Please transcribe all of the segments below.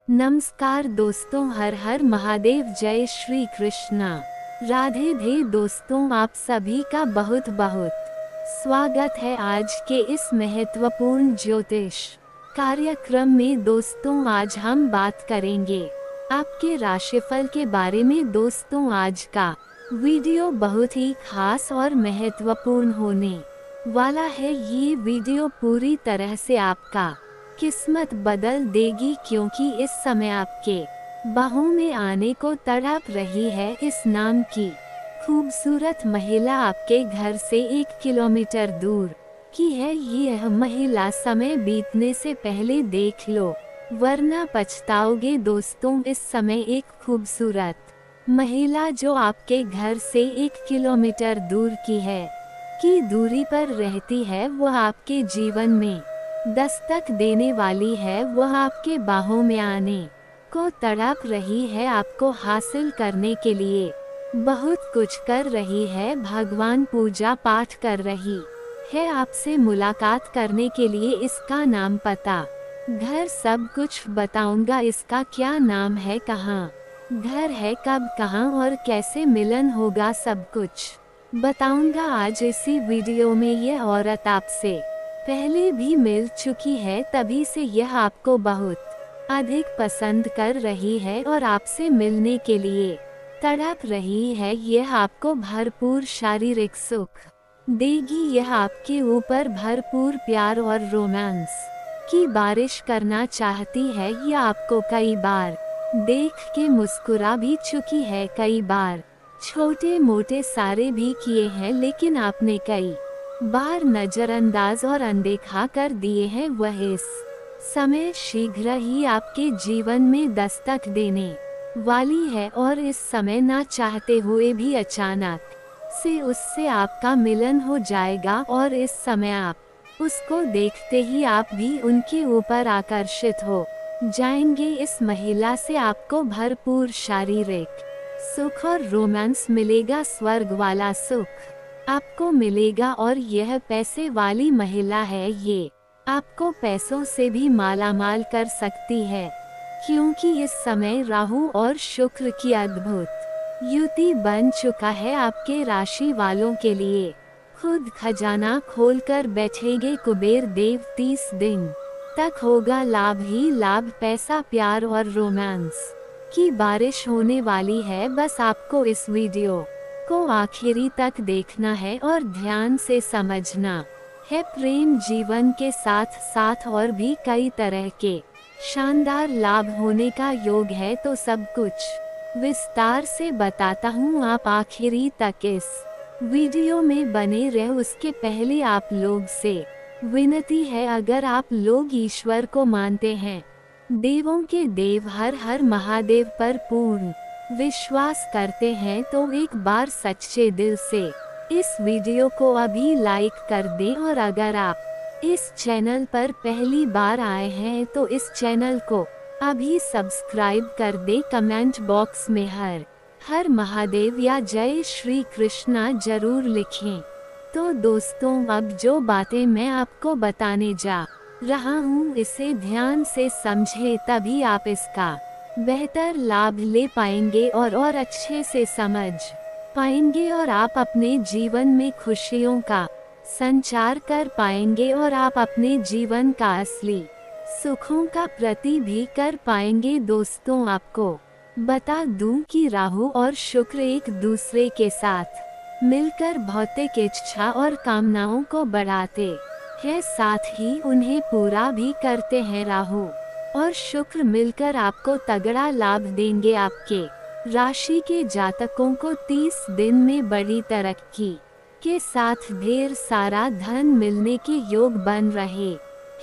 नमस्कार दोस्तों, हर हर महादेव, जय श्री कृष्णा, राधे धे दोस्तों, आप सभी का बहुत बहुत स्वागत है आज के इस महत्वपूर्ण ज्योतिष कार्यक्रम में। दोस्तों आज हम बात करेंगे आपके राशिफल के बारे में। दोस्तों आज का वीडियो बहुत ही खास और महत्वपूर्ण होने वाला है। ये वीडियो पूरी तरह से आपका किस्मत बदल देगी, क्योंकि इस समय आपके बाहों में आने को तड़प रही है इस नाम की खूबसूरत महिला। आपके घर से 1 किलोमीटर दूर की है यह महिला, समय बीतने से पहले देख लो वरना पछताओगे। दोस्तों इस समय एक खूबसूरत महिला जो आपके घर से 1 किलोमीटर दूर की दूरी पर रहती है, वह आपके जीवन में दस्तक देने वाली है। वह आपके बाहों में आने को तड़प रही है, आपको हासिल करने के लिए बहुत कुछ कर रही है, भगवान पूजा पाठ कर रही है, आपसे मुलाकात करने के लिए। इसका नाम, पता, घर सब कुछ बताऊंगा। इसका क्या नाम है, कहाँ घर है, कब, कहाँ और कैसे मिलन होगा, सब कुछ बताऊंगा आज इसी वीडियो में। यह औरत आपसे पहले भी मिल चुकी है, तभी से यह आपको बहुत अधिक पसंद कर रही है और आपसे मिलने के लिए तड़प रही है। यह आपको भरपूर शारीरिक सुख देगी। यह आपके ऊपर भरपूर प्यार और रोमांस की बारिश करना चाहती है। यह आपको कई बार देख के मुस्कुरा भी चुकी है, कई बार छोटे मोटे सारे भी किए हैं, लेकिन आपने कई बार नजरअंदाज और अनदेखा कर दिए हैं। वह इस समय शीघ्र ही आपके जीवन में दस्तक देने वाली है और इस समय ना चाहते हुए भी अचानक से उससे आपका मिलन हो जाएगा और इस समय आप उसको देखते ही आप भी उनके ऊपर आकर्षित हो जाएंगे। इस महिला से आपको भरपूर शारीरिक सुख और रोमांस मिलेगा, स्वर्ग वाला सुख आपको मिलेगा। और यह पैसे वाली महिला है, ये आपको पैसों से भी मालामाल कर सकती है, क्योंकि इस समय राहु और शुक्र की अद्भुत युति बन चुका है आपके राशि वालों के लिए। खुद खजाना खोलकर बैठेंगे कुबेर देव। 30 दिन तक होगा लाभ ही लाभ, पैसा, प्यार और रोमांस की बारिश होने वाली है। बस आपको इस वीडियो को आखिरी तक देखना है और ध्यान से समझना है। प्रेम जीवन के साथ साथ और भी कई तरह के शानदार लाभ होने का योग है, तो सब कुछ विस्तार से बताता हूँ। आप आखिरी तक इस वीडियो में बने रहे। उसके पहले आप लोग से विनती है, अगर आप लोग ईश्वर को मानते हैं, देवों के देव हर हर महादेव पर पूर्ण विश्वास करते हैं, तो एक बार सच्चे दिल से इस वीडियो को अभी लाइक कर दें। और अगर आप इस चैनल पर पहली बार आए हैं तो इस चैनल को अभी सब्सक्राइब कर दें। कमेंट बॉक्स में हर हर महादेव या जय श्री कृष्णा जरूर लिखें। तो दोस्तों अब जो बातें मैं आपको बताने जा रहा हूँ, इसे ध्यान से समझे, तभी आप इसका बेहतर लाभ ले पाएंगे और अच्छे से समझ पाएंगे, और आप अपने जीवन में खुशियों का संचार कर पाएंगे और आप अपने जीवन का असली सुखों का प्रति भी कर पाएंगे। दोस्तों आपको बता दूं कि राहु और शुक्र एक दूसरे के साथ मिलकर भौतिक इच्छा और कामनाओं को बढ़ाते हैं, साथ ही उन्हें पूरा भी करते हैं। राहु और शुक्र मिलकर आपको तगड़ा लाभ देंगे। आपके राशि के जातकों को 30 दिन में बड़ी तरक्की के साथ ढेर सारा धन मिलने के योग बन रहे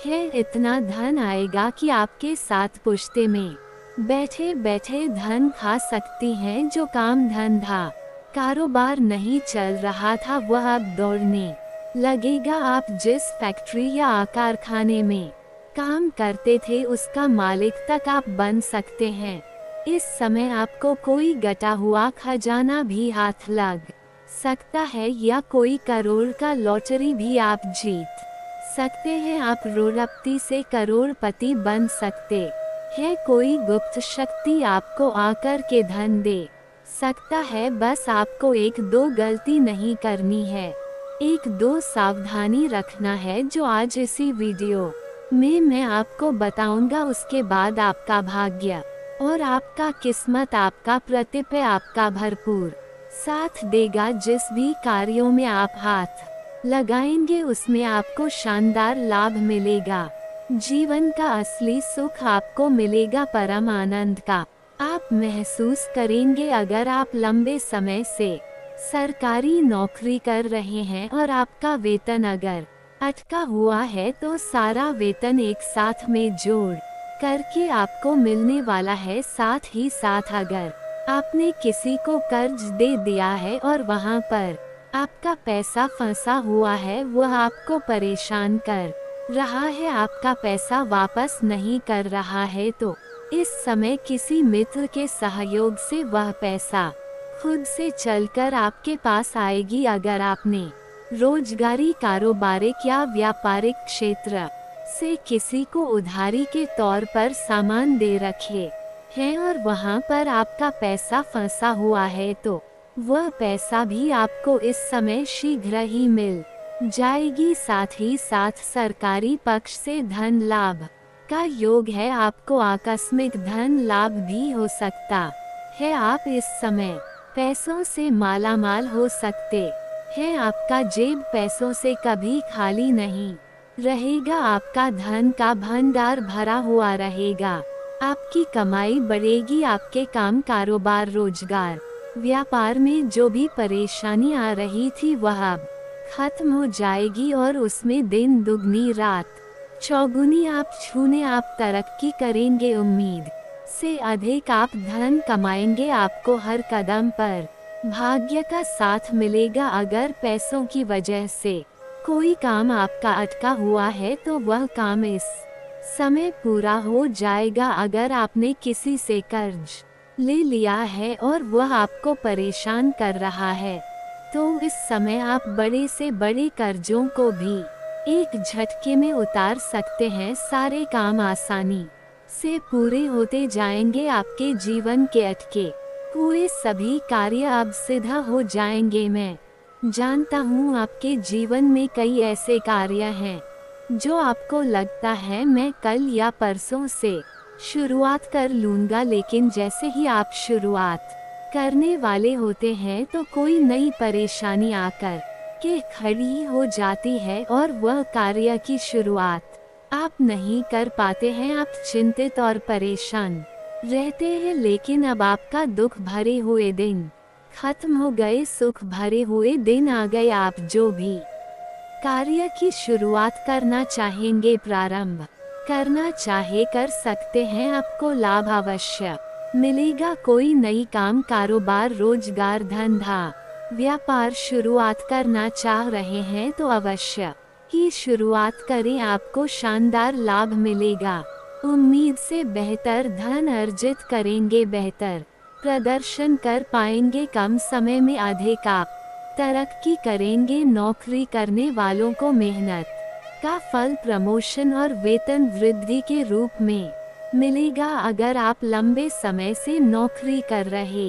हैं। इतना धन आएगा कि आपके साथ पुश्ते में बैठे बैठे धन खा सकती हैं। जो काम धंधा कारोबार नहीं चल रहा था, वह अब दौड़ने लगेगा। आप जिस फैक्ट्री या कारखाने में काम करते थे, उसका मालिक तक आप बन सकते हैं। इस समय आपको कोई गटा हुआ खजाना भी हाथ लग सकता है, या कोई करोड़ का लॉटरी भी आप जीत सकते हैं। आप करोड़पति से करोड़पति बन सकते है कोई गुप्त शक्ति आपको आकर के धन दे सकता है, बस आपको एक दो गलती नहीं करनी है, एक दो सावधानी रखना है जो आज इसी वीडियो में मैं आपको बताऊंगा। उसके बाद आपका भाग्य और आपका किस्मत, आपका प्रतिपय आपका भरपूर साथ देगा। जिस भी कार्यों में आप हाथ लगाएंगे उसमें आपको शानदार लाभ मिलेगा। जीवन का असली सुख आपको मिलेगा, परम आनंद का आप महसूस करेंगे। अगर आप लंबे समय से सरकारी नौकरी कर रहे हैं और आपका वेतन अगर अटका हुआ है तो सारा वेतन एक साथ में जोड़ करके आपको मिलने वाला है। साथ ही साथ अगर आपने किसी को कर्ज दे दिया है और वहां पर आपका पैसा फंसा हुआ है, वह आपको परेशान कर रहा है, आपका पैसा वापस नहीं कर रहा है, तो इस समय किसी मित्र के सहयोग से वह पैसा खुद से चलकर आपके पास आएगी। अगर आपने रोजगारी, कारोबारिक या व्यापारिक क्षेत्र से किसी को उधारी के तौर पर सामान दे रखे हैं और वहां पर आपका पैसा फंसा हुआ है, तो वह पैसा भी आपको इस समय शीघ्र ही मिल जाएगी। साथ ही साथ सरकारी पक्ष से धन लाभ का योग है, आपको आकस्मिक धन लाभ भी हो सकता है। आप इस समय पैसों से मालामाल हो सकते हैं, आपका जेब पैसों से कभी खाली नहीं रहेगा, आपका धन का भंडार भरा हुआ रहेगा, आपकी कमाई बढ़ेगी, आपके काम, कारोबार, रोजगार, व्यापार में जो भी परेशानी आ रही थी वह अब खत्म हो जाएगी और उसमें दिन दुगनी रात चौगुनी आप छूने, आप तरक्की करेंगे, उम्मीद से अधिक आप धन कमाएंगे, आपको हर कदम पर भाग्य का साथ मिलेगा। अगर पैसों की वजह से कोई काम आपका अटका हुआ है तो वह काम इस समय पूरा हो जाएगा। अगर आपने किसी से कर्ज ले लिया है और वह आपको परेशान कर रहा है तो इस समय आप बड़े से बड़े कर्जों को भी एक झटके में उतार सकते हैं। सारे काम आसानी से पूरे होते जाएंगे, आपके जीवन के अटके हुए सभी कार्य अब सीधा हो जाएंगे। मैं जानता हूँ आपके जीवन में कई ऐसे कार्य हैं जो आपको लगता है मैं कल या परसों से शुरुआत कर लूँगा, लेकिन जैसे ही आप शुरुआत करने वाले होते हैं तो कोई नई परेशानी आकर के खड़ी हो जाती है और वह कार्य की शुरुआत आप नहीं कर पाते हैं। आप चिंतित और परेशान रहते हैं, लेकिन अब आपका दुख भरे हुए दिन खत्म हो गए, सुख भरे हुए दिन आ गए। आप जो भी कार्य की शुरुआत करना चाहेंगे, प्रारंभ करना चाहे कर सकते हैं, आपको लाभ अवश्य मिलेगा। कोई नई काम, कारोबार, रोजगार, धंधा, व्यापार शुरुआत करना चाह रहे हैं तो अवश्य ही शुरुआत करें, आपको शानदार लाभ मिलेगा। उम्मीद से बेहतर धन अर्जित करेंगे, बेहतर प्रदर्शन कर पाएंगे, कम समय में अधिक आप तरक्की करेंगे। नौकरी करने वालों को मेहनत का फल प्रमोशन और वेतन वृद्धि के रूप में मिलेगा। अगर आप लंबे समय से नौकरी कर रहे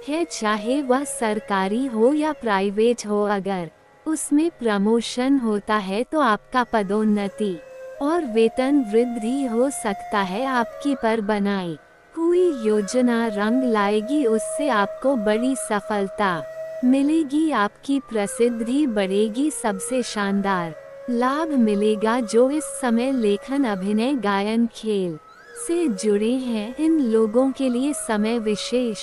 हैं, चाहे वह सरकारी हो या प्राइवेट हो, अगर उसमें प्रमोशन होता है तो आपका पदोन्नति और वेतन वृद्धि हो सकता है। आपकी पर बनाई हुई योजना रंग लाएगी, उससे आपको बड़ी सफलता मिलेगी, आपकी प्रसिद्धि बढ़ेगी, सबसे शानदार लाभ मिलेगा। जो इस समय लेखन, अभिनय, गायन, खेल से जुड़े हैं, इन लोगों के लिए समय विशेष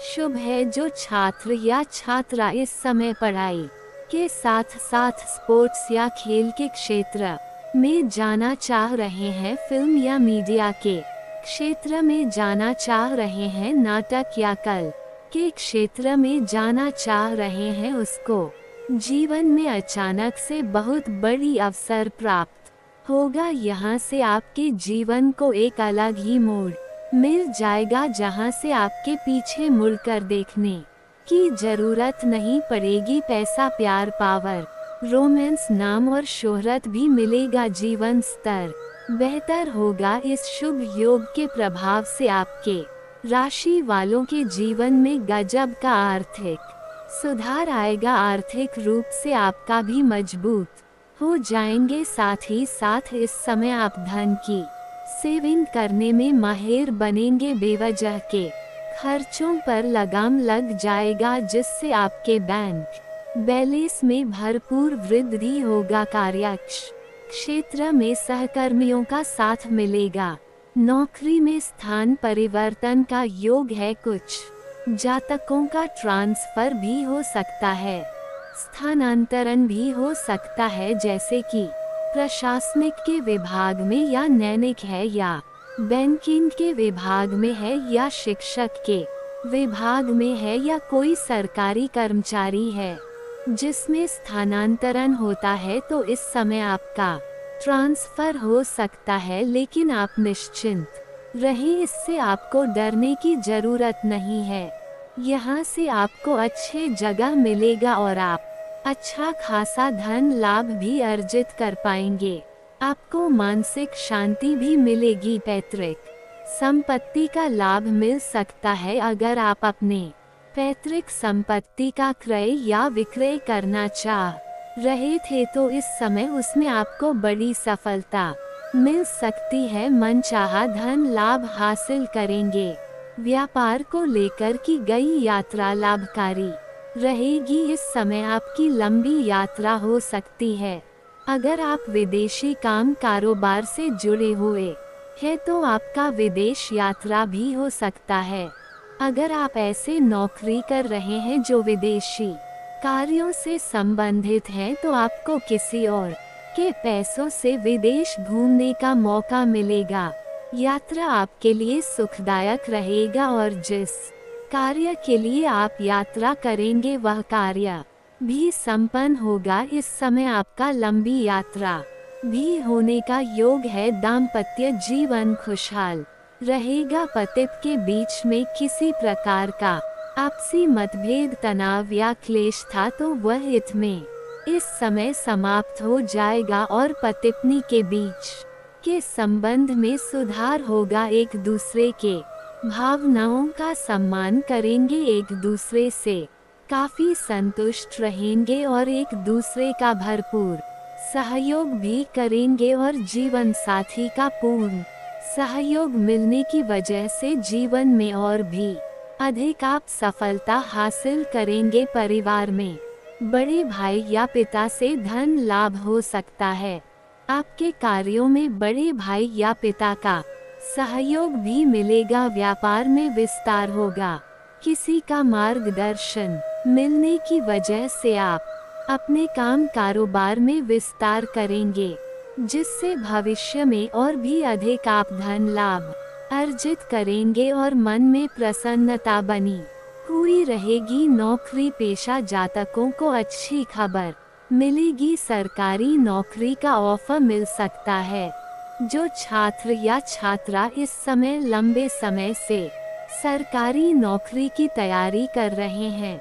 शुभ है। जो छात्र या छात्रा इस समय पढ़ाई के साथ साथ स्पोर्ट्स या खेल के क्षेत्र में जाना चाह रहे हैं, फिल्म या मीडिया के क्षेत्र में जाना चाह रहे हैं, नाटक या कला के क्षेत्र में जाना चाह रहे हैं, उसको जीवन में अचानक से बहुत बड़ी अवसर प्राप्त होगा। यहाँ से आपके जीवन को एक अलग ही मोड़ मिल जाएगा, जहाँ से आपके पीछे मुड़कर देखने की जरूरत नहीं पड़ेगी। पैसा, प्यार, पावर, रोमांस, नाम और शोहरत भी मिलेगा। जीवन स्तर बेहतर होगा। इस शुभ योग के प्रभाव से आपके राशि वालों के जीवन में गजब का आर्थिक सुधार आएगा। आर्थिक रूप से आपका भी मजबूत हो जाएंगे। साथ ही साथ इस समय आप धन की सेविंग करने में माहिर बनेंगे। बेवजह के खर्चों पर लगाम लग जाएगा, जिससे आपके बैंक बैलेंस में भरपूर वृद्धि होगा। क्षेत्र में सहकर्मियों का साथ मिलेगा। नौकरी में स्थान परिवर्तन का योग है। कुछ जातकों का ट्रांसफर भी हो सकता है, स्थानांतरण भी हो सकता है, जैसे कि प्रशासनिक के विभाग में या नैतिक है, या बैंकिंग के विभाग में है, या शिक्षक के विभाग में है, या कोई सरकारी कर्मचारी है जिसमें स्थानांतरण होता है। तो इस समय आपका ट्रांसफर हो सकता है, लेकिन आप निश्चिंत रहें, इससे आपको डरने की जरूरत नहीं है। यहाँ से आपको अच्छे जगह मिलेगा और आप अच्छा खासा धन लाभ भी अर्जित कर पाएंगे। आपको मानसिक शांति भी मिलेगी। पैतृक संपत्ति का लाभ मिल सकता है। अगर आप अपने पैतृक संपत्ति का क्रय या विक्रय करना चाह रहे थे तो इस समय उसमें आपको बड़ी सफलता मिल सकती है। मनचाहा धन लाभ हासिल करेंगे। व्यापार को लेकर की गई यात्रा लाभकारी रहेगी। इस समय आपकी लंबी यात्रा हो सकती है। अगर आप विदेशी काम कारोबार से जुड़े हुए हैं तो आपका विदेश यात्रा भी हो सकता है। अगर आप ऐसे नौकरी कर रहे हैं जो विदेशी कार्यों से संबंधित हैं तो आपको किसी और के पैसों से विदेश घूमने का मौका मिलेगा। यात्रा आपके लिए सुखदायक रहेगा और जिस कार्य के लिए आप यात्रा करेंगे वह कार्य भी संपन्न होगा। इस समय आपका लंबी यात्रा भी होने का योग है। दाम्पत्य जीवन खुशहाल रहेगा। पति के बीच में किसी प्रकार का आपसी मतभेद, तनाव या क्लेश था तो वह हित में इस समय समाप्त हो जाएगा और पति पत्नी के बीच के संबंध में सुधार होगा। एक दूसरे के भावनाओं का सम्मान करेंगे, एक दूसरे से काफी संतुष्ट रहेंगे और एक दूसरे का भरपूर सहयोग भी करेंगे और जीवन साथी का पूर्ण सहयोग मिलने की वजह से जीवन में और भी अधिक आप सफलता हासिल करेंगे। परिवार में बड़े भाई या पिता से धन लाभ हो सकता है। आपके कार्यों में बड़े भाई या पिता का सहयोग भी मिलेगा। व्यापार में विस्तार होगा। किसी का मार्गदर्शन मिलने की वजह से आप अपने काम कारोबार में विस्तार करेंगे, जिससे भविष्य में और भी अधिक आप धन लाभ अर्जित करेंगे और मन में प्रसन्नता बनी हुई रहेगी। नौकरी पेशा जातकों को अच्छी खबर मिलेगी। सरकारी नौकरी का ऑफर मिल सकता है। जो छात्र या छात्रा इस समय लंबे समय से सरकारी नौकरी की तैयारी कर रहे हैं,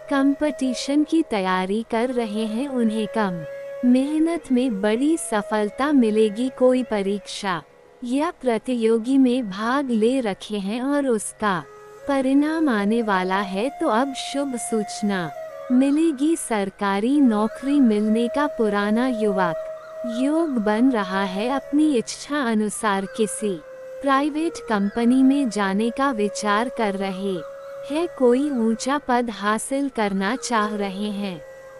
कंपटीशन की तैयारी कर रहे हैं, उन्हें कम मेहनत में बड़ी सफलता मिलेगी। कोई परीक्षा या प्रतियोगी में भाग ले रखे हैं और उसका परिणाम आने वाला है तो अब शुभ सूचना मिलेगी। सरकारी नौकरी मिलने का पुराना युवक योग बन रहा है। अपनी इच्छा अनुसार किसी प्राइवेट कंपनी में जाने का विचार कर रहे हैं, कोई ऊंचा पद हासिल करना चाह रहे हैं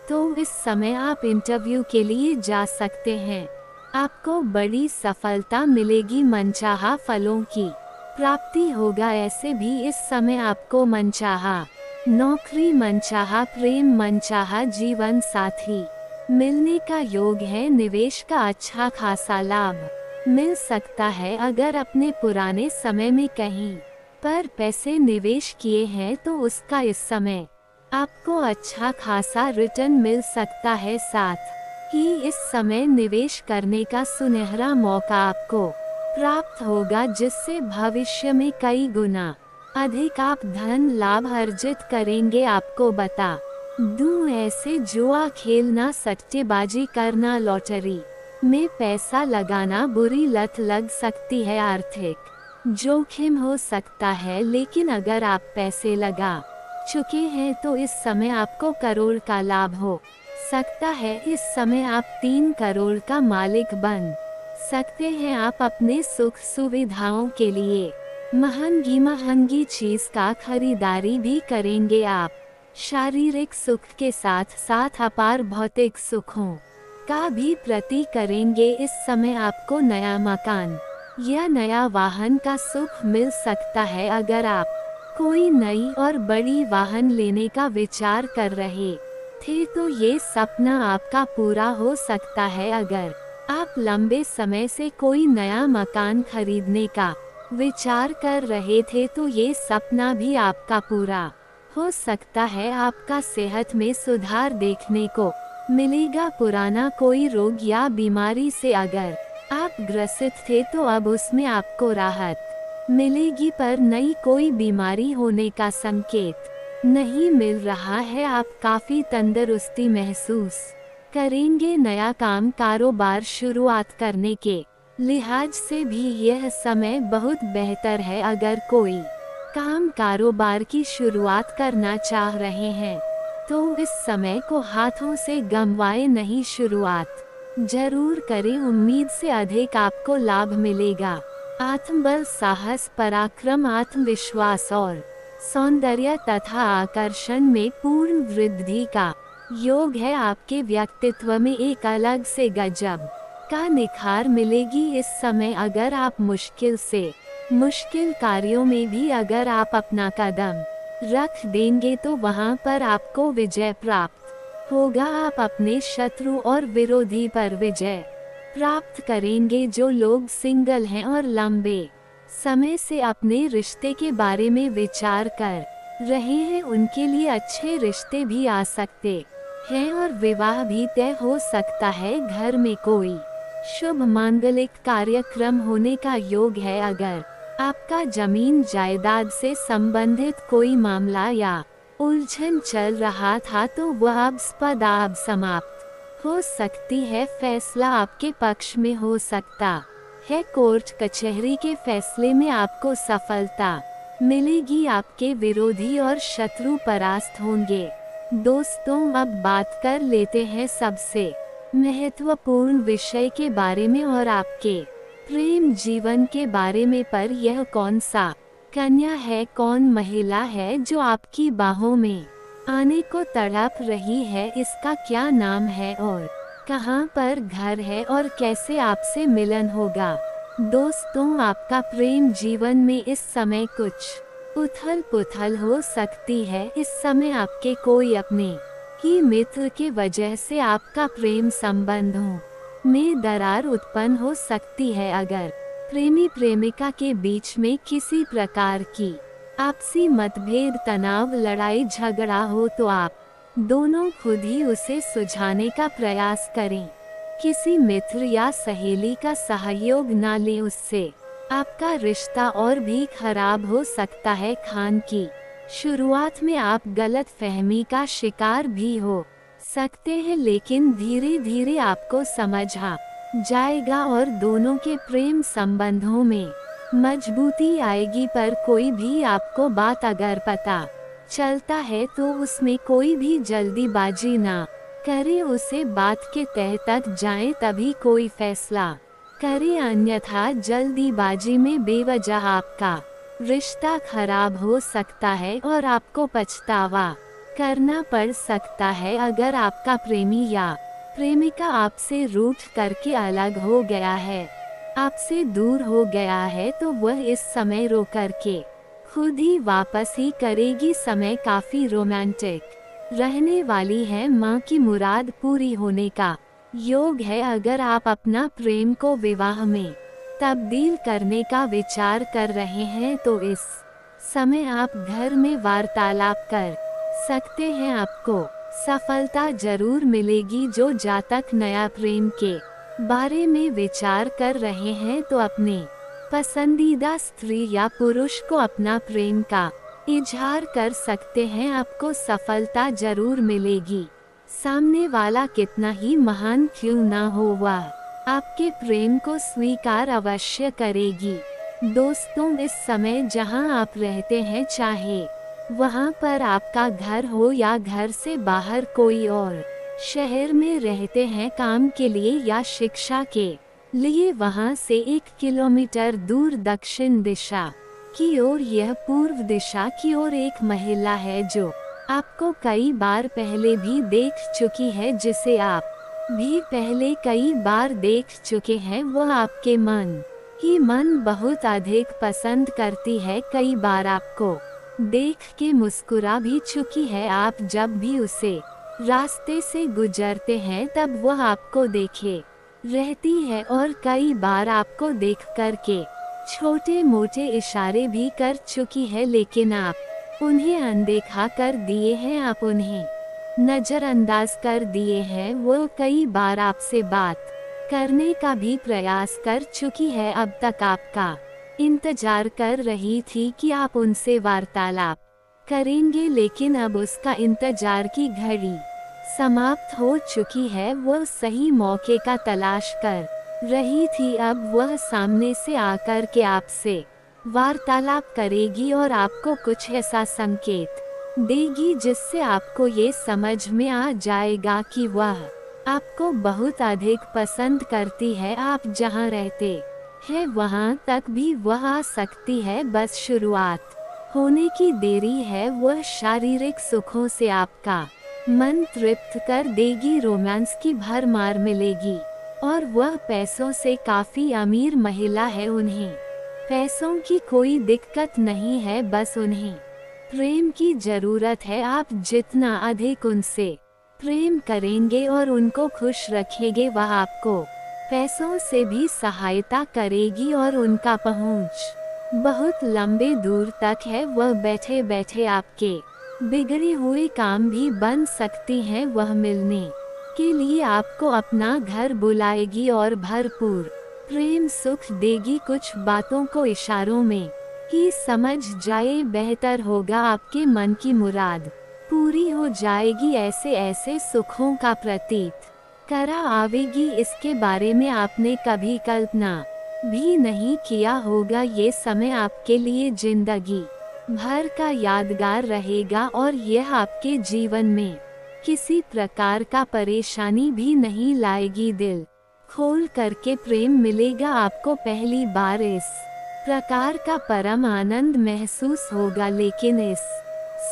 तो इस समय आप इंटरव्यू के लिए जा सकते हैं। आपको बड़ी सफलता मिलेगी। मनचाहा फलों की प्राप्ति होगा। ऐसे भी इस समय आपको मनचाहा नौकरी, मनचाहा प्रेम, मनचाहा जीवन साथी मिलने का योग है। निवेश का अच्छा खासा लाभ मिल सकता है। अगर अपने पुराने समय में कहीं पर पैसे निवेश किए हैं तो उसका इस समय आपको अच्छा खासा रिटर्न मिल सकता है। साथ ही इस समय निवेश करने का सुनहरा मौका आपको प्राप्त होगा, जिससे भविष्य में कई गुना अधिक आप धन लाभ अर्जित करेंगे। आपको बता ऐसे जुआ खेलना, सट्टेबाजी करना, लॉटरी में पैसा लगाना बुरी लत लग सकती है। आर्थिक जोखिम हो सकता है, लेकिन अगर आप पैसे लगा चुके हैं तो इस समय आपको करोड़ का लाभ हो सकता है। इस समय आप 3 करोड़ का मालिक बन सकते हैं। आप अपने सुख सुविधाओं के लिए महंगी चीज का खरीदारी भी करेंगे। आप शारीरिक सुख के साथ साथ अपार भौतिक सुखों का भी प्रति करेंगे। इस समय आपको नया मकान या नया वाहन का सुख मिल सकता है। अगर आप कोई नई और बड़ी वाहन लेने का विचार कर रहे थे तो ये सपना आपका पूरा हो सकता है। अगर आप लंबे समय से कोई नया मकान खरीदने का विचार कर रहे थे तो ये सपना भी आपका पूरा हो सकता है। आपका सेहत में सुधार देखने को मिलेगा। पुराना कोई रोग या बीमारी से अगर आप ग्रसित थे तो अब उसमें आपको राहत मिलेगी, पर नई कोई बीमारी होने का संकेत नहीं मिल रहा है। आप काफी तंदुरुस्ती महसूस करेंगे। नया काम कारोबार शुरुआत करने के लिहाज से भी यह समय बहुत बेहतर है। अगर कोई काम कारोबार की शुरुआत करना चाह रहे हैं तो इस समय को हाथों से गंवाए नहीं, शुरुआत जरूर करें। उम्मीद से अधिक आपको लाभ मिलेगा। आत्मबल, साहस, पराक्रम, आत्मविश्वास और सौंदर्य तथा आकर्षण में पूर्ण वृद्धि का योग है। आपके व्यक्तित्व में एक अलग से गजब का निखार मिलेगी। इस समय अगर आप मुश्किल से मुश्किल कार्यों में भी अगर आप अपना कदम रख देंगे तो वहां पर आपको विजय प्राप्त होगा। आप अपने शत्रु और विरोधी पर विजय प्राप्त करेंगे। जो लोग सिंगल हैं और लंबे समय से अपने रिश्ते के बारे में विचार कर रहे हैं, उनके लिए अच्छे रिश्ते भी आ सकते हैं और विवाह भी तय हो सकता है। घर में कोई शुभ मांगलिक कार्यक्रम होने का योग है। अगर आपका जमीन जायदाद से संबंधित कोई मामला या उलझन चल रहा था तो वह अब समाप्त हो सकती है। फैसला आपके पक्ष में हो सकता है। कोर्ट कचहरी के फैसले में आपको सफलता मिलेगी। आपके विरोधी और शत्रु परास्त होंगे। दोस्तों, अब बात कर लेते हैं सबसे महत्वपूर्ण विषय के बारे में और आपके प्रेम जीवन के बारे में। पर यह कौन सा कन्या है, कौन महिला है जो आपकी बाहों में आने को तड़प रही है, इसका क्या नाम है और कहां पर घर है और कैसे आपसे मिलन होगा। दोस्तों, आपका प्रेम जीवन में इस समय कुछ उथल पुथल हो सकती है। इस समय आपके कोई अपने ही मित्र के वजह से आपका प्रेम संबंधों में दरार उत्पन्न हो सकती है। अगर प्रेमी प्रेमिका के बीच में किसी प्रकार की आपसी मतभेद, तनाव, लड़ाई झगड़ा हो तो आप दोनों खुद ही उसे सुलझाने का प्रयास करें। किसी मित्र या सहेली का सहयोग न लें, उससे आपका रिश्ता और भी खराब हो सकता है। खान की शुरुआत में आप गलत फहमी का शिकार भी हो सकते हैं, लेकिन धीरे धीरे आपको समझ आ जाएगा और दोनों के प्रेम संबंधों में मजबूती आएगी। पर कोई भी आपको बात अगर पता चलता है तो उसमें कोई भी जल्दीबाजी ना करें, उसे बात के तह तक जाएं तभी कोई फैसला करें, अन्यथा जल्दीबाजी में बेवजह आपका रिश्ता खराब हो सकता है और आपको पछतावा करना पड़ सकता है। अगर आपका प्रेमी या प्रेमिका आपसे रूठ करके अलग हो गया है, आपसे दूर हो गया है, तो वह इस समय रो करके खुद ही वापस ही करेगी। समय काफी रोमांटिक रहने वाली है। माँ की मुराद पूरी होने का योग है। अगर आप अपना प्रेम को विवाह में तब्दील करने का विचार कर रहे हैं तो इस समय आप घर में वार्तालाप कर सकते हैं। आपको सफलता जरूर मिलेगी। जो जातक नया प्रेम के बारे में विचार कर रहे हैं तो अपने पसंदीदा स्त्री या पुरुष को अपना प्रेम का इजहार कर सकते हैं आपको सफलता जरूर मिलेगी। सामने वाला कितना ही महान क्यों ना हो, वह आपके प्रेम को स्वीकार अवश्य करेगी। दोस्तों, इस समय जहां आप रहते हैं, चाहे वहां पर आपका घर हो या घर से बाहर कोई और शहर में रहते हैं काम के लिए या शिक्षा के लिए, वहां से 1 किलोमीटर दूर दक्षिण दिशा की ओर, यह पूर्व दिशा की ओर एक महिला है जो आपको कई बार पहले भी देख चुकी है, जिसे आप भी पहले कई बार देख चुके हैं। वह आपके मन बहुत अधिक पसंद करती है, कई बार आपको देख के मुस्कुरा भी चुकी है। आप जब भी उसे रास्ते से गुजरते हैं तब वह आपको देखे रहती है और कई बार आपको देख कर के छोटे मोटे इशारे भी कर चुकी है, लेकिन आप उन्हें अनदेखा कर दिए हैं, आप उन्हें नज़रअंदाज कर दिए हैं। वो कई बार आपसे बात करने का भी प्रयास कर चुकी है, अब तक आपका इंतजार कर रही थी कि आप उनसे वार्तालाप करेंगे, लेकिन अब उसका इंतजार की घड़ी समाप्त हो चुकी है। वह सही मौके का तलाश कर रही थी, अब वह सामने से आकर के आपसे वार्तालाप करेगी और आपको कुछ ऐसा संकेत देगी जिससे आपको ये समझ में आ जाएगा कि वह आपको बहुत अधिक पसंद करती है। आप जहां रहते हैं वहां तक भी वह आ सकती है, बस शुरुआत होने की देरी है। वह शारीरिक सुखों से आपका मन तृप्त कर देगी, रोमांस की भरमार मिलेगी और वह पैसों से काफी अमीर महिला है। उन्हें पैसों की कोई दिक्कत नहीं है, बस उन्हें प्रेम की जरूरत है। आप जितना अधिक उनसे प्रेम करेंगे और उनको खुश रखेंगे, वह आपको पैसों से भी सहायता करेगी और उनका पहुंच बहुत लंबे दूर तक है। वह बैठे बैठे आपके बिगड़े हुए काम भी बन सकती हैं। वह मिलने के लिए आपको अपना घर बुलाएगी और भरपूर प्रेम सुख देगी। कुछ बातों को इशारों में ही समझ जाए, बेहतर होगा। आपके मन की मुराद पूरी हो जाएगी, ऐसे ऐसे सुखों का प्रतीत करा आवेगी, इसके बारे में आपने कभी कल्पना भी नहीं किया होगा। ये समय आपके लिए जिंदगी भर का यादगार रहेगा और यह आपके जीवन में किसी प्रकार का परेशानी भी नहीं लाएगी। दिल खोल करके प्रेम मिलेगा आपको, पहली बार इस प्रकार का परम आनंद महसूस होगा, लेकिन इस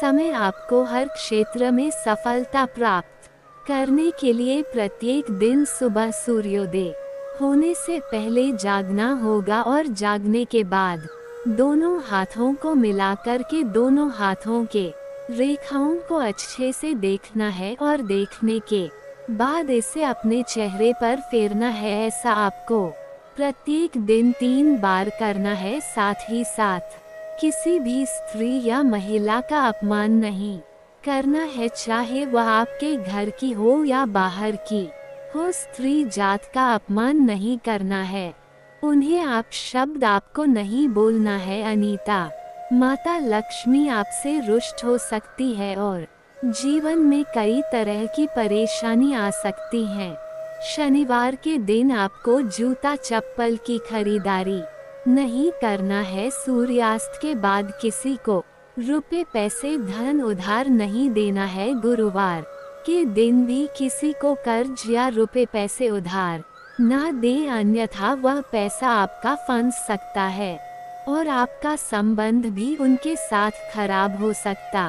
समय आपको हर क्षेत्र में सफलता प्राप्त करने के लिए प्रत्येक दिन सुबह सूर्योदय होने से पहले जागना होगा और जागने के बाद दोनों हाथों को मिलाकर के दोनों हाथों के रेखाओं को अच्छे से देखना है और देखने के बाद इसे अपने चेहरे पर फेरना है। ऐसा आपको प्रत्येक दिन 3 बार करना है। साथ ही साथ किसी भी स्त्री या महिला का अपमान नहीं करना है, चाहे वह आपके घर की हो या बाहर की हो। स्त्री जात का अपमान नहीं करना है, उन्हें आप शब्द आपको नहीं बोलना है। अनीता, माता लक्ष्मी आपसे रुष्ट हो सकती है और जीवन में कई तरह की परेशानी आ सकती हैं। शनिवार के दिन आपको जूता चप्पल की खरीदारी नहीं करना है। सूर्यास्त के बाद किसी को रुपए पैसे धन उधार नहीं देना है। गुरुवार के दिन भी किसी को कर्ज या रुपए पैसे उधार ना दें, अन्यथा वह पैसा आपका फंस सकता है और आपका संबंध भी उनके साथ खराब हो सकता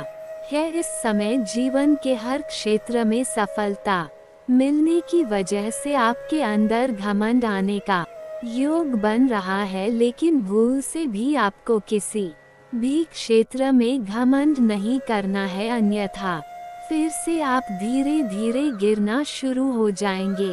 है। इस समय जीवन के हर क्षेत्र में सफलता मिलने की वजह से आपके अंदर घमंड आने का योग बन रहा है, लेकिन भूल से भी आपको किसी भी क्षेत्र में घमंड नहीं करना है, अन्यथा फिर से आप धीरे धीरे गिरना शुरू हो जाएंगे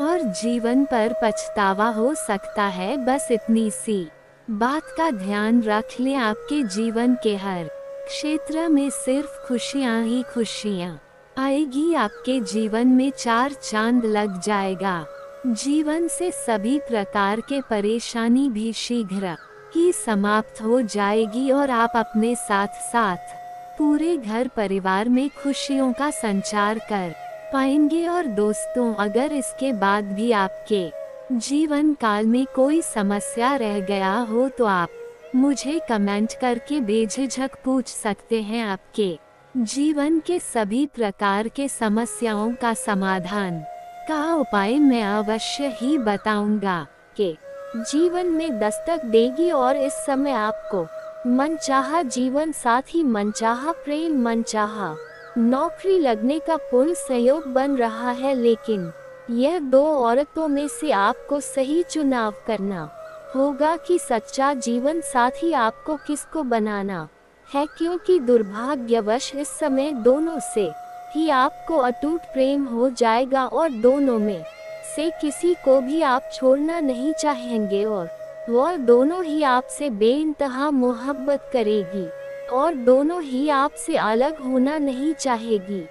और जीवन पर पछतावा हो सकता है। बस इतनी सी बात का ध्यान रख लें, आपके जीवन के हर क्षेत्र में सिर्फ खुशियां ही खुशियां आएगी। आपके जीवन में 4 चांद लग जाएगा। जीवन से सभी प्रकार के परेशानी भी शीघ्र ही समाप्त हो जाएगी और आप अपने साथ साथ पूरे घर परिवार में खुशियों का संचार कर पाएंगे। और दोस्तों, अगर इसके बाद भी आपके जीवन काल में कोई समस्या रह गया हो तो आप मुझे कमेंट करके बेझिझक पूछ सकते हैं। आपके जीवन के सभी प्रकार के समस्याओं का समाधान का उपाय मैं अवश्य ही बताऊंगा कि जीवन में दस्तक देगी। और इस समय आपको मनचाहा जीवन साथी, मनचाहा प्रेम, मनचाहा नौकरी लगने का पूर्ण सहयोग बन रहा है। लेकिन यह दो औरतों में से आपको सही चुनाव करना होगा कि सच्चा जीवन साथी आपको किसको बनाना है, क्योंकि दुर्भाग्यवश इस समय दोनों से ही आपको अटूट प्रेम हो जाएगा और दोनों में से किसी को भी आप छोड़ना नहीं चाहेंगे। और वह दोनों ही आपसे बेइंतहा मोहब्बत करेगी और दोनों ही आपसे अलग होना नहीं चाहेगी,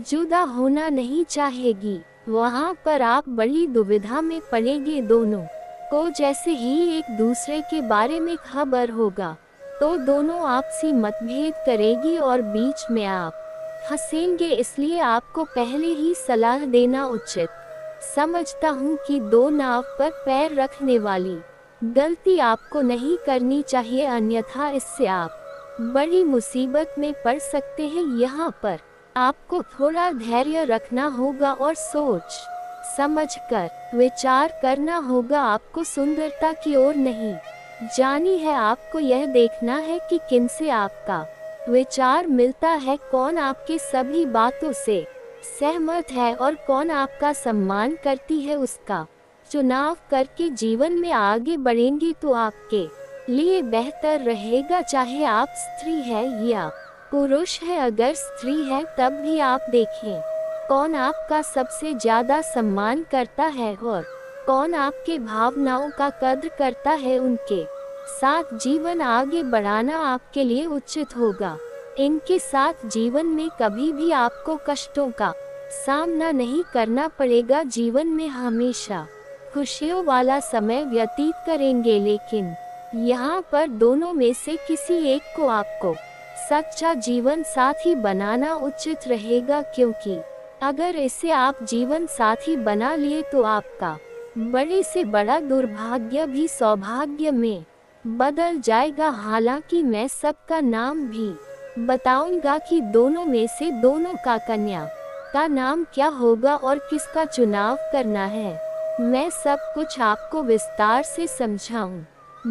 जुदा होना नहीं चाहेगी। वहाँ पर आप बड़ी दुविधा में पड़ेंगे। दोनों को जैसे ही एक दूसरे के बारे में खबर होगा तो दोनों आपसी मतभेद करेगी और बीच में आप हंसेंगे। इसलिए आपको पहले ही सलाह देना उचित समझता हूँ कि दो नाव पर पैर रखने वाली गलती आपको नहीं करनी चाहिए, अन्यथा इससे आप बड़ी मुसीबत में पड़ सकते हैं। यहाँ पर आपको थोड़ा धैर्य रखना होगा और सोच समझकर विचार करना होगा। आपको सुंदरता की ओर नहीं जानी है, आपको यह देखना है कि किनसे आपका विचार मिलता है, कौन आपके सभी बातों से सहमत है और कौन आपका सम्मान करती है। उसका चुनाव करके जीवन में आगे बढ़ेंगे तो आपके लिए बेहतर रहेगा, चाहे आप स्त्री है या पुरुष है। अगर स्त्री है तब भी आप देखें कौन आपका सबसे ज्यादा सम्मान करता है और कौन आपके भावनाओं का कद्र करता है। उनके साथ जीवन आगे बढ़ाना आपके लिए उचित होगा। इनके साथ जीवन में कभी भी आपको कष्टों का सामना नहीं करना पड़ेगा। जीवन में हमेशा खुशियों वाला समय व्यतीत करेंगे, लेकिन यहाँ पर दोनों में से किसी एक को आपको सच्चा जीवन साथी बनाना उचित रहेगा, क्योंकि अगर इसे आप जीवन साथी बना लिए तो आपका बड़े से बड़ा दुर्भाग्य भी सौभाग्य में बदल जाएगा। हालांकि मैं सबका नाम भी बताऊंगा कि दोनों में से दोनों का कन्या का नाम क्या होगा और किसका चुनाव करना है। मैं सब कुछ आपको विस्तार से समझाऊं।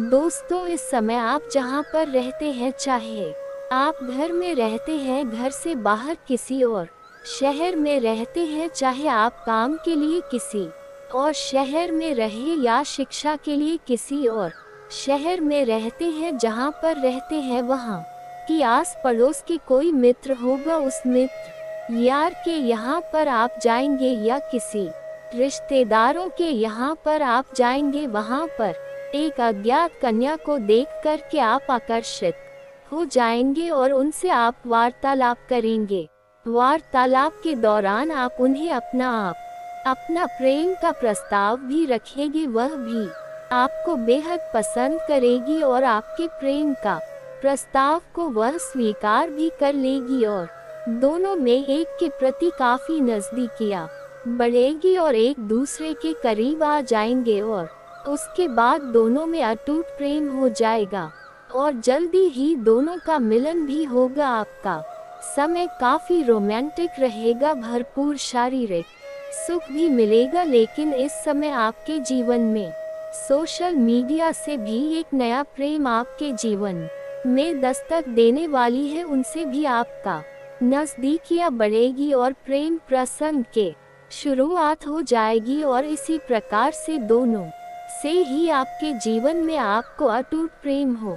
दोस्तों, इस समय आप जहां पर रहते हैं, चाहे आप घर में रहते हैं, घर से बाहर किसी और शहर में रहते हैं, चाहे आप काम के लिए किसी और शहर में रहे या शिक्षा के लिए किसी और शहर में रहते हैं, जहां पर रहते हैं वहां की आस पड़ोस के कोई मित्र होगा, उस मित्र यार के यहाँ पर आप जाएंगे या किसी रिश्तेदारों के यहाँ पर आप जाएंगे। वहाँ पर एक अज्ञात कन्या को देख कर के आप आकर्षित हो जाएंगे और उनसे आप वार्तालाप करेंगे। वार्तालाप के दौरान आप उन्हें अपना प्रेम का प्रस्ताव भी रखेंगे। वह भी आपको बेहद पसंद करेगी और आपके प्रेम का प्रस्ताव को वह स्वीकार भी कर लेगी और दोनों में एक के प्रति काफी नजदीकियां बढ़ेगी और एक दूसरे के करीब आ जाएंगे और उसके बाद दोनों में अटूट प्रेम हो जाएगा और जल्दी ही दोनों का मिलन भी होगा। आपका समय काफी रोमांटिक रहेगा, भरपूर शारीरिक सुख भी मिलेगा। लेकिन इस समय आपके जीवन में सोशल मीडिया से भी एक नया प्रेम आपके जीवन में दस्तक देने वाली है, उनसे भी आपका नजदीकियां बढ़ेगी और प्रेम प्रसंग के शुरुआत हो जाएगी। और इसी प्रकार से दोनों से ही आपके जीवन में आपको अटूट प्रेम हो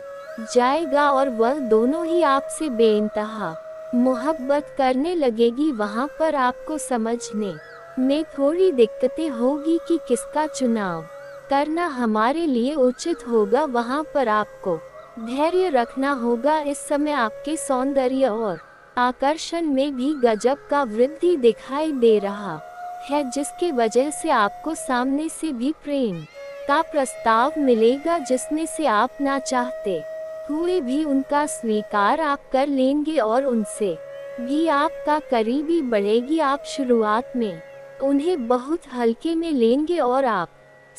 जाएगा और वह दोनों ही आपसे बेइंतहा मोहब्बत करने लगेगी। वहाँ पर आपको समझने में थोड़ी दिक्कतें होगी कि किसका चुनाव करना हमारे लिए उचित होगा। वहाँ पर आपको धैर्य रखना होगा। इस समय आपके सौंदर्य और आकर्षण में भी गजब का वृद्धि दिखाई दे रहा है, जिसकी वजह से आपको सामने से भी प्रेम का प्रस्ताव मिलेगा जिसमें से आप ना चाहते हुए भी उनका स्वीकार आप कर लेंगे और उनसे भी आपका करीबी बढ़ेगी। आप शुरुआत में उन्हें बहुत हल्के में लेंगे और आप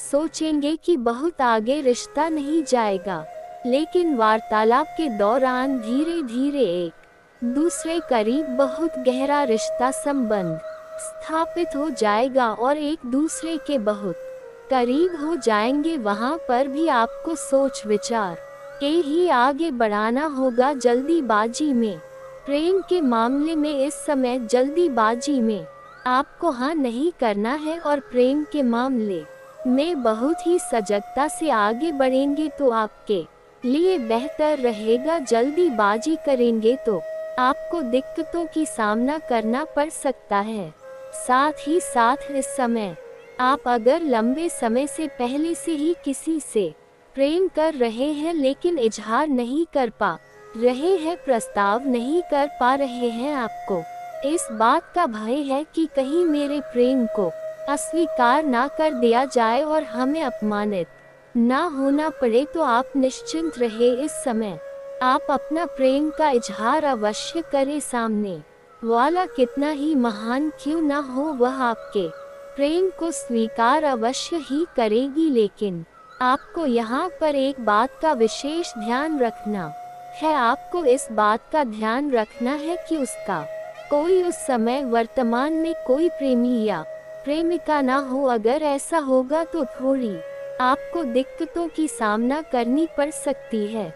सोचेंगे कि बहुत आगे रिश्ता नहीं जाएगा, लेकिन वार्तालाप के दौरान धीरे धीरे एक दूसरे करीब बहुत गहरा रिश्ता संबंध स्थापित हो जाएगा और एक दूसरे के बहुत करीब हो जाएंगे। वहाँ पर भी आपको सोच विचार के ही आगे बढ़ाना होगा। जल्दीबाजी में प्रेम के मामले में इस समय जल्दीबाजी में आपको हाँ नहीं करना है और प्रेम के मामले में बहुत ही सजगता से आगे बढ़ेंगे तो आपके लिए बेहतर रहेगा। जल्दीबाजी करेंगे तो आपको दिक्कतों की सामना करना पड़ सकता है। साथ ही साथ इस समय आप अगर लंबे समय से पहले से ही किसी से प्रेम कर रहे हैं लेकिन इजहार नहीं कर पा रहे हैं, प्रस्ताव नहीं कर पा रहे हैं, आपको इस बात का भय है कि कहीं मेरे प्रेम को अस्वीकार ना कर दिया जाए और हमें अपमानित ना होना पड़े, तो आप निश्चिंत रहे। इस समय आप अपना प्रेम का इजहार अवश्य करें। सामने वाला कितना ही महान क्यों ना हो, वह आपके प्रेम को स्वीकार अवश्य ही करेगी। लेकिन आपको यहाँ पर एक बात का विशेष ध्यान रखना है। आपको इस बात का ध्यान रखना है कि उसका कोई उस समय वर्तमान में कोई प्रेमी या प्रेमिका ना हो। अगर ऐसा होगा तो थोड़ी आपको दिक्कतों की सामना करनी पड़ सकती है।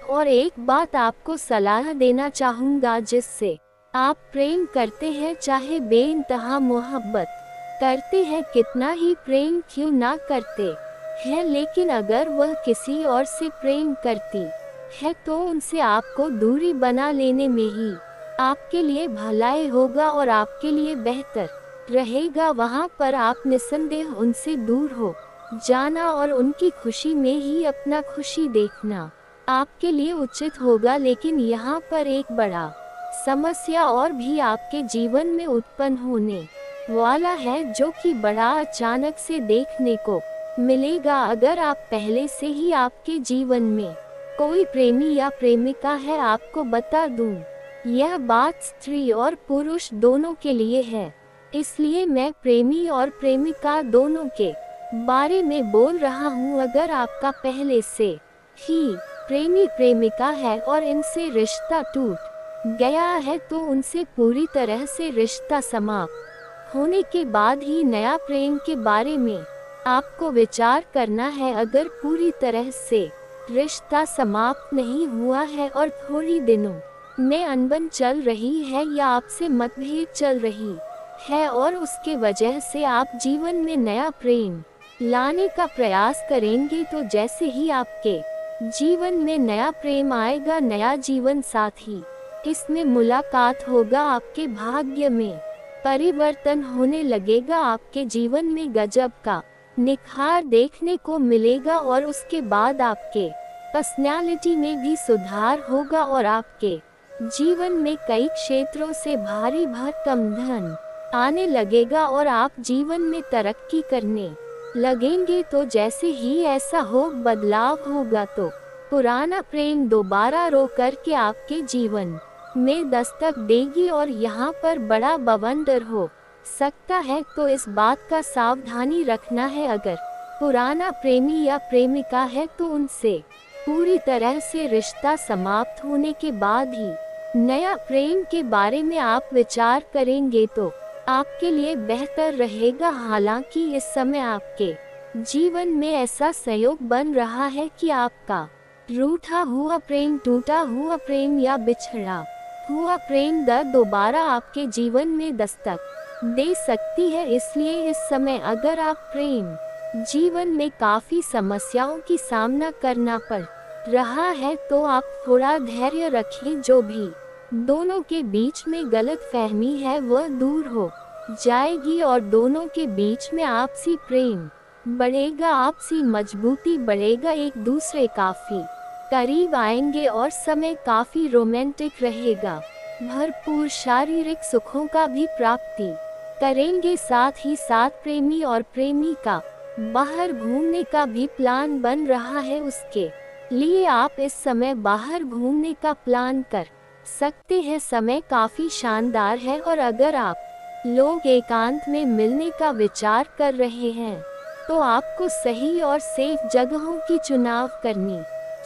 और एक बात आपको सलाह देना चाहूँगा, जिससे आप प्रेम करते हैं, चाहे बेइंतहा मोहब्बत करते हैं, कितना ही प्रेम क्यों ना करते हैं, लेकिन अगर वह किसी और से प्रेम करती है तो उनसे आपको दूरी बना लेने में ही आपके लिए भलाई होगा और आपके लिए बेहतर रहेगा। वहाँ पर आप निसंदेह उनसे दूर हो जाना और उनकी खुशी में ही अपना खुशी देखना आपके लिए उचित होगा। लेकिन यहाँ पर एक बड़ा समस्या और भी आपके जीवन में उत्पन्न होने वाला है, जो कि बड़ा अचानक से देखने को मिलेगा। अगर आप पहले से ही आपके जीवन में कोई प्रेमी या प्रेमिका है, आपको बता दूं, यह बात स्त्री और पुरुष दोनों के लिए है, इसलिए मैं प्रेमी और प्रेमिका दोनों के बारे में बोल रहा हूँ। अगर आपका पहले से ही प्रेमी प्रेमिका है और इनसे रिश्ता टूट गया है तो उनसे पूरी तरह से रिश्ता समाप्त होने के बाद ही नया प्रेम के बारे में आपको विचार करना है। अगर पूरी तरह से रिश्ता समाप्त नहीं हुआ है और थोड़ी दिनों में अनबन चल रही है या आपसे मतभेद चल रही है और उसके वजह से आप जीवन में नया प्रेम लाने का प्रयास करेंगे, तो जैसे ही आपके जीवन में नया प्रेम आएगा, नया जीवन साथी, इसमें मुलाकात होगा, आपके भाग्य में परिवर्तन होने लगेगा, आपके जीवन में गजब का निखार देखने को मिलेगा और उसके बाद आपके पर्सनालिटी में भी सुधार होगा और आपके जीवन में कई क्षेत्रों से भारी भरकम धन आने लगेगा और आप जीवन में तरक्की करने लगेंगे। तो जैसे ही ऐसा हो बदलाव होगा तो पुराना प्रेम दोबारा रो करके आपके जीवन में दस्तक देगी और यहाँ पर बड़ा बवंडर हो सकता है। तो इस बात का सावधानी रखना है, अगर पुराना प्रेमी या प्रेमिका है तो उनसे पूरी तरह से रिश्ता समाप्त होने के बाद ही नया प्रेम के बारे में आप विचार करेंगे तो आपके लिए बेहतर रहेगा। हालांकि इस समय आपके जीवन में ऐसा संयोग बन रहा है कि आपका रूठा हुआ प्रेम, टूटा हुआ प्रेम या बिछड़ा हुआ प्रेम दर्द दोबारा आपके जीवन में दस्तक दे सकती है। इसलिए इस समय अगर आप प्रेम जीवन में काफी समस्याओं की सामना करना पड़ रहा है तो आप थोड़ा धैर्य रखें। जो भी दोनों के बीच में गलतफहमी है वह दूर हो जाएगी और दोनों के बीच में आपसी प्रेम बढ़ेगा, आपसी मजबूती बढ़ेगा, एक दूसरे काफी करीब आएंगे और समय काफी रोमांटिक रहेगा। भरपूर शारीरिक सुखों का भी प्राप्ति करेंगे। साथ ही साथ प्रेमी और प्रेमिका बाहर घूमने का भी प्लान बन रहा है, उसके लिए आप इस समय बाहर घूमने का प्लान कर सकते हैं। समय काफी शानदार है और अगर आप लोग एकांत में मिलने का विचार कर रहे हैं तो आपको सही और सेफ जगहों की चुनाव करनी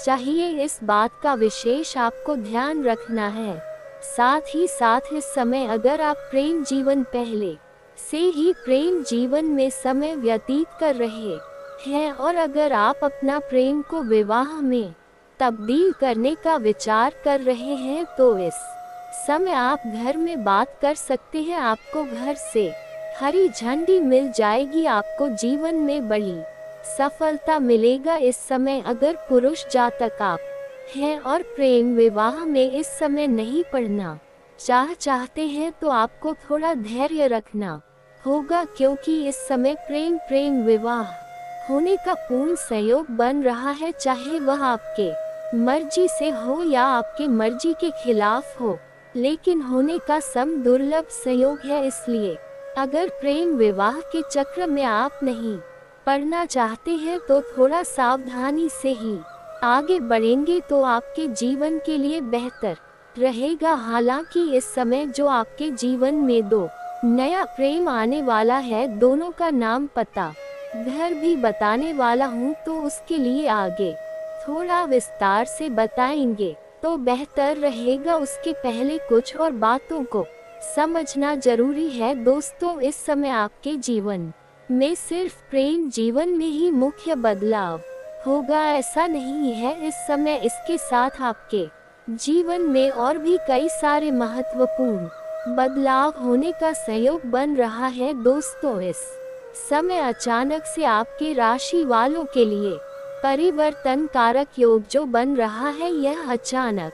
चाहिए। इस बात का विशेष आपको ध्यान रखना है। साथ ही साथ इस समय अगर आप प्रेम जीवन पहले से ही प्रेम जीवन में समय व्यतीत कर रहे हैं और अगर आप अपना प्रेम को विवाह में तब्दील करने का विचार कर रहे हैं तो इस समय आप घर में बात कर सकते हैं। आपको घर से हरी झंडी मिल जाएगी, आपको जीवन में बड़ी सफलता मिलेगा। इस समय अगर पुरुष जातक आप हैं और प्रेम विवाह में इस समय नहीं पड़ना चाहते हैं तो आपको थोड़ा धैर्य रखना होगा, क्योंकि इस समय प्रेम विवाह होने का पूर्ण सहयोग बन रहा है, चाहे वह आपके मर्जी से हो या आपके मर्जी के खिलाफ हो, लेकिन होने का सम दुर्लभ सहयोग है। इसलिए अगर प्रेम विवाह के चक्र में आप नहीं पड़ना चाहते हैं तो थोड़ा सावधानी से ही आगे बढ़ेंगे तो आपके जीवन के लिए बेहतर रहेगा। हालांकि इस समय जो आपके जीवन में दो नया प्रेम आने वाला है, दोनों का नाम पता घर भी बताने वाला हूँ, तो उसके लिए आगे थोड़ा विस्तार से बताएंगे तो बेहतर रहेगा। उसके पहले कुछ और बातों को समझना जरूरी है। दोस्तों, इस समय आपके जीवन में सिर्फ प्रेम जीवन में ही मुख्य बदलाव होगा, ऐसा नहीं है। इस समय इसके साथ आपके जीवन में और भी कई सारे महत्वपूर्ण बदलाव होने का सहयोग बन रहा है। दोस्तों, इस समय अचानक से आपके राशि वालों के लिए परिवर्तन कारक योग जो बन रहा है, यह अचानक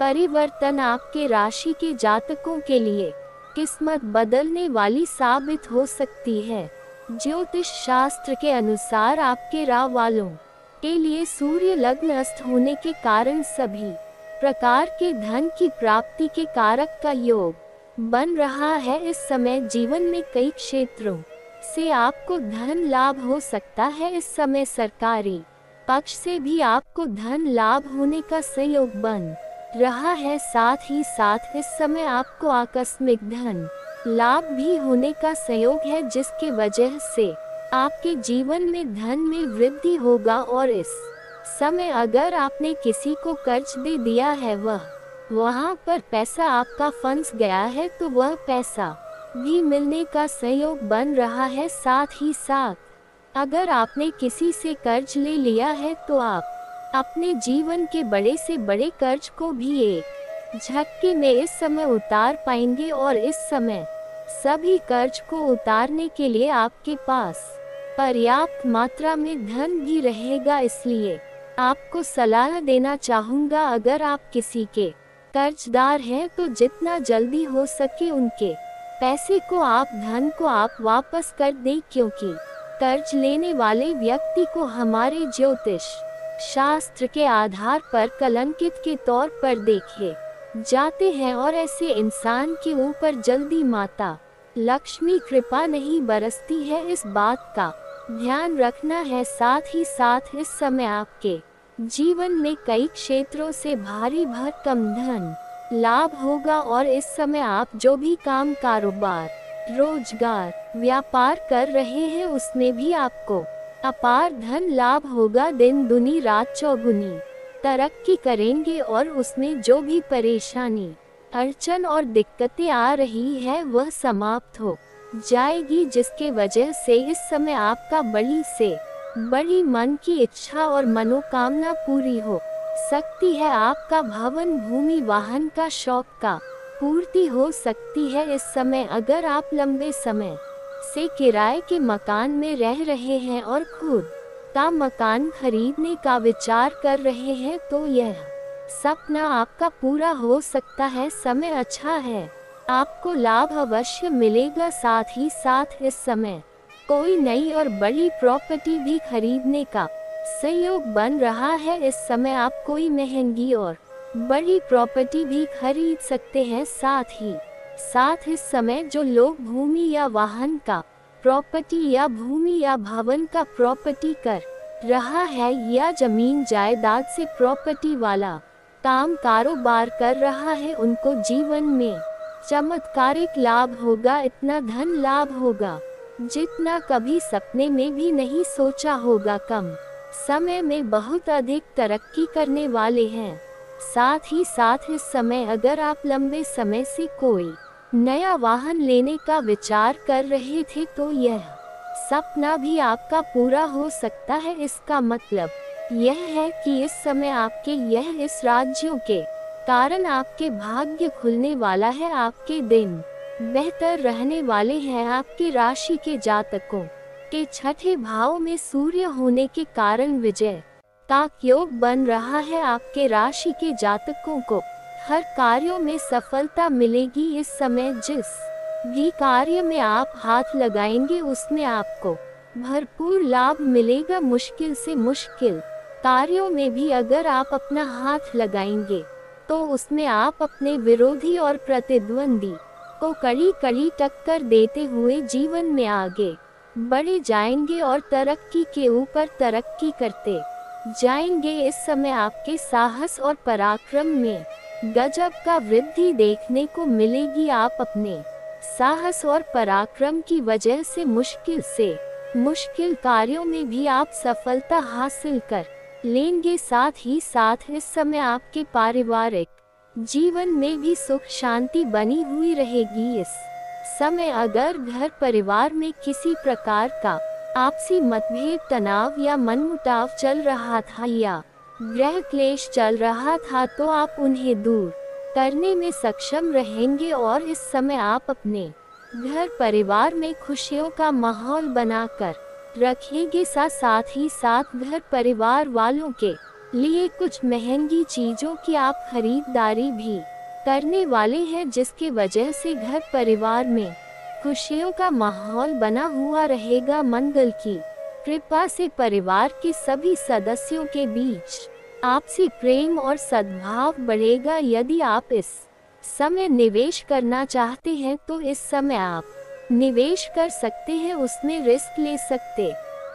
परिवर्तन आपके राशि के जातकों के लिए किस्मत बदलने वाली साबित हो सकती है। ज्योतिष शास्त्र के अनुसार आपके राशि वालों के लिए सूर्य लग्नस्थ होने के कारण सभी प्रकार के धन की प्राप्ति के कारक का योग बन रहा है। इस समय जीवन में कई क्षेत्रों से आपको धन लाभ हो सकता है। इस समय सरकारी पक्ष से भी आपको धन लाभ होने का सहयोग बन रहा है। साथ ही साथ इस समय आपको आकस्मिक धन लाभ भी होने का सहयोग है, जिसके वजह से आपके जीवन में धन में वृद्धि होगा। और इस समय अगर आपने किसी को कर्ज दे दिया है, वहाँ पर पैसा आपका फंस गया है, तो वह पैसा भी मिलने का सहयोग बन रहा है। साथ ही साथ अगर आपने किसी से कर्ज ले लिया है तो आप अपने जीवन के बड़े से बड़े कर्ज को भी एक झटके में इस समय उतार पाएंगे। और इस समय सभी कर्ज को उतारने के लिए आपके पास पर्याप्त मात्रा में धन भी रहेगा। इसलिए आपको सलाह देना चाहूँगा, अगर आप किसी के कर्जदार हैं तो जितना जल्दी हो सके उनके पैसे को धन को आप वापस कर दें, क्योंकि कर्ज लेने वाले व्यक्ति को हमारे ज्योतिष शास्त्र के आधार पर कलंकित के तौर पर देखे जाते हैं और ऐसे इंसान के ऊपर जल्दी माता लक्ष्मी कृपा नहीं बरसती है। इस बात का ध्यान रखना है। साथ ही साथ इस समय आपके जीवन में कई क्षेत्रों से भारी भरकम धन लाभ होगा और इस समय आप जो भी काम कारोबार रोजगार व्यापार कर रहे हैं उसमें भी आपको अपार धन लाभ होगा। दिन दुनी रात चौगुनी तरक्की करेंगे और उसमें जो भी परेशानी अड़चन और दिक्कतें आ रही है वह समाप्त हो जाएगी, जिसके वजह से इस समय आपका बड़ी से बड़ी मन की इच्छा और मनोकामना पूरी हो सकती है। आपका भवन भूमि वाहन का शौक का पूर्ति हो सकती है। इस समय अगर आप लंबे समय से किराए के मकान में रह रहे हैं और खुद का मकान खरीदने का विचार कर रहे हैं तो यह सपना आपका पूरा हो सकता है। समय अच्छा है, आपको लाभ अवश्य मिलेगा। साथ ही साथ इस समय कोई नई और बड़ी प्रॉपर्टी भी खरीदने का सहयोग बन रहा है। इस समय आप कोई महंगी और बड़ी प्रॉपर्टी भी खरीद सकते हैं। साथ ही साथ इस समय जो लोग भूमि या वाहन का प्रॉपर्टी या भूमि या भवन का प्रॉपर्टी कर रहा है या जमीन जायदाद से प्रॉपर्टी वाला काम कारोबार कर रहा है, उनको जीवन में चमत्कारिक लाभ होगा। इतना धन लाभ होगा जितना कभी सपने में भी नहीं सोचा होगा। कम समय में बहुत अधिक तरक्की करने वाले हैं। साथ ही साथ इस समय अगर आप लंबे समय से कोई नया वाहन लेने का विचार कर रहे थे तो यह सपना भी आपका पूरा हो सकता है। इसका मतलब यह है कि इस समय आपके इस राज्यों के कारण आपके भाग्य खुलने वाला है, आपके दिन बेहतर रहने वाले हैं। आपकी राशि के जातकों के छठे भाव में सूर्य होने के कारण विजय का योग बन रहा है। आपके राशि के जातकों को हर कार्यों में सफलता मिलेगी। इस समय जिस भी कार्य में आप हाथ लगाएंगे उसमें आपको भरपूर लाभ मिलेगा। मुश्किल से मुश्किल कार्यों में भी अगर आप अपना हाथ लगाएंगे तो उसमें आप अपने विरोधी और प्रतिद्वंदी को कड़ी कड़ी टक्कर देते हुए जीवन में आगे बढ़े जाएंगे और तरक्की के ऊपर तरक्की करते जाएंगे। इस समय आपके साहस और पराक्रम में गजब का वृद्धि देखने को मिलेगी। आप अपने साहस और पराक्रम की वजह से मुश्किल कार्यों में भी आप सफलता हासिल कर लेंगे। साथ ही साथ इस समय आपके पारिवारिक जीवन में भी सुख शांति बनी हुई रहेगी। इस समय अगर घर परिवार में किसी प्रकार का आपसी मतभेद, तनाव या मनमुटाव चल रहा था या गृह क्लेश चल रहा था तो आप उन्हें दूर करने में सक्षम रहेंगे और इस समय आप अपने घर परिवार में खुशियों का माहौल बनाकर रखेंगे। साथ ही साथ घर परिवार वालों के लिए कुछ महंगी चीजों की आप खरीदारी भी करने वाले हैं, जिसके वजह से घर परिवार में खुशियों का माहौल बना हुआ रहेगा। मंगल की कृपा से परिवार के सभी सदस्यों के बीच आपसी प्रेम और सद्भाव बढ़ेगा। यदि आप इस समय निवेश करना चाहते हैं तो इस समय आप निवेश कर सकते हैं, उसमें रिस्क ले सकते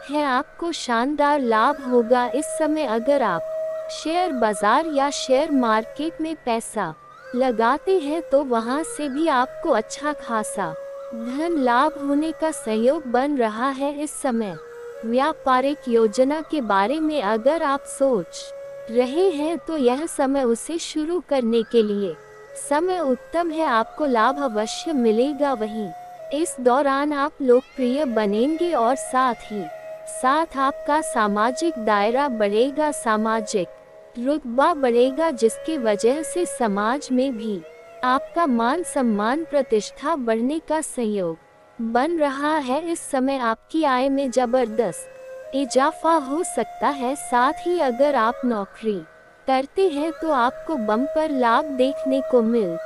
हैं, आपको शानदार लाभ होगा। इस समय अगर आप शेयर बाजार या शेयर मार्केट में पैसा लगाते हैं तो वहां से भी आपको अच्छा खासा धन लाभ होने का संयोग बन रहा है। इस समय व्यापारिक योजना के बारे में अगर आप सोच रहे हैं तो यह समय उसे शुरू करने के लिए समय उत्तम है, आपको लाभ अवश्य मिलेगा। वहीं इस दौरान आप लोकप्रिय बनेंगे और साथ ही साथ आपका सामाजिक दायरा बढ़ेगा, सामाजिक रुतबा बढ़ेगा, जिसके वजह से समाज में भी आपका मान सम्मान प्रतिष्ठा बढ़ने का संयोग बन रहा है। इस समय आपकी आय में जबरदस्त इजाफा हो सकता है। साथ ही अगर आप नौकरी करते हैं तो आपको बम्पर लाभ देखने को मिल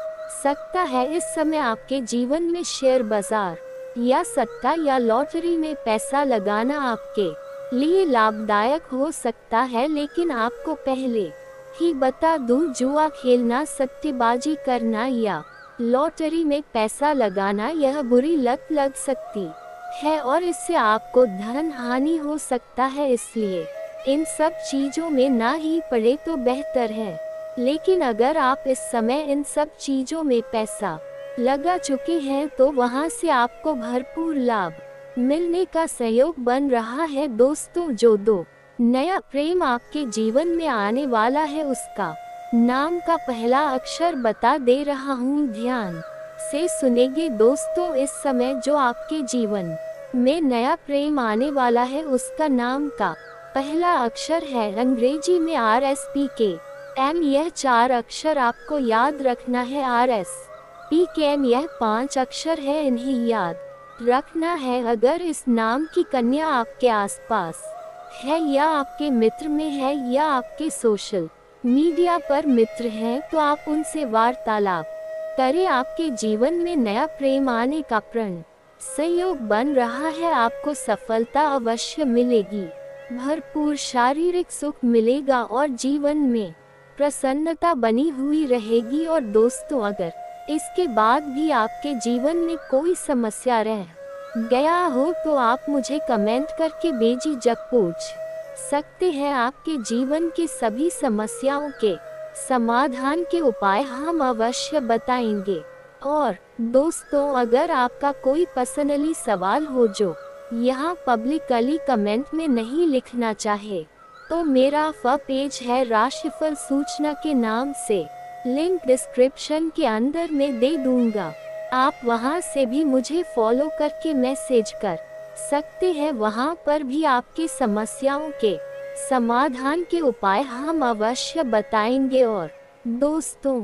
सकता है। इस समय आपके जीवन में शेयर बाजार या सट्टा या लॉटरी में पैसा लगाना आपके लिए लाभदायक हो सकता है, लेकिन आपको पहले ही बता दूं, जुआ खेलना, सट्टेबाजी करना या लॉटरी में पैसा लगाना यह बुरी लत लग सकती है और इससे आपको धन हानि हो सकता है। इसलिए इन सब चीजों में ना ही पड़े तो बेहतर है। लेकिन अगर आप इस समय इन सब चीजों में पैसा लगा चुके हैं तो वहां से आपको भरपूर लाभ मिलने का संयोग बन रहा है। दोस्तों, जो दो नया प्रेम आपके जीवन में आने वाला है उसका नाम का पहला अक्षर बता दे रहा हूँ, ध्यान से सुनेंगे। दोस्तों, इस समय जो आपके जीवन में नया प्रेम आने वाला है उसका नाम का पहला अक्षर है अंग्रेजी में RSPKM। यह 4 अक्षर आपको याद रखना है। RSPKM यह 5 अक्षर है, इन्हें याद रखना है। अगर इस नाम की कन्या आपके आसपास है या आपके मित्र में है या आपके सोशल मीडिया पर मित्र हैं तो आप उनसे वार्तालाप करें। आपके जीवन में नया प्रेम आने का प्रण संयोग बन रहा है, आपको सफलता अवश्य मिलेगी, भरपूर शारीरिक सुख मिलेगा और जीवन में प्रसन्नता बनी हुई रहेगी। और दोस्तों, अगर इसके बाद भी आपके जीवन में कोई समस्या रह गया हो तो आप मुझे कमेंट करके बेझिझक पूछ सकते हैं। आपके जीवन की सभी समस्याओं के समाधान के उपाय हम अवश्य बताएंगे। और दोस्तों, अगर आपका कोई पर्सनली सवाल हो जो यहाँ पब्लिकली कमेंट में नहीं लिखना चाहे, तो मेरा पेज है राशिफल सूचना के नाम से, लिंक डिस्क्रिप्शन के अंदर में दे दूंगा। आप वहां से भी मुझे फॉलो करके मैसेज कर सकते हैं। वहां पर भी आपकी समस्याओं के समाधान के उपाय हम अवश्य बताएंगे। और दोस्तों,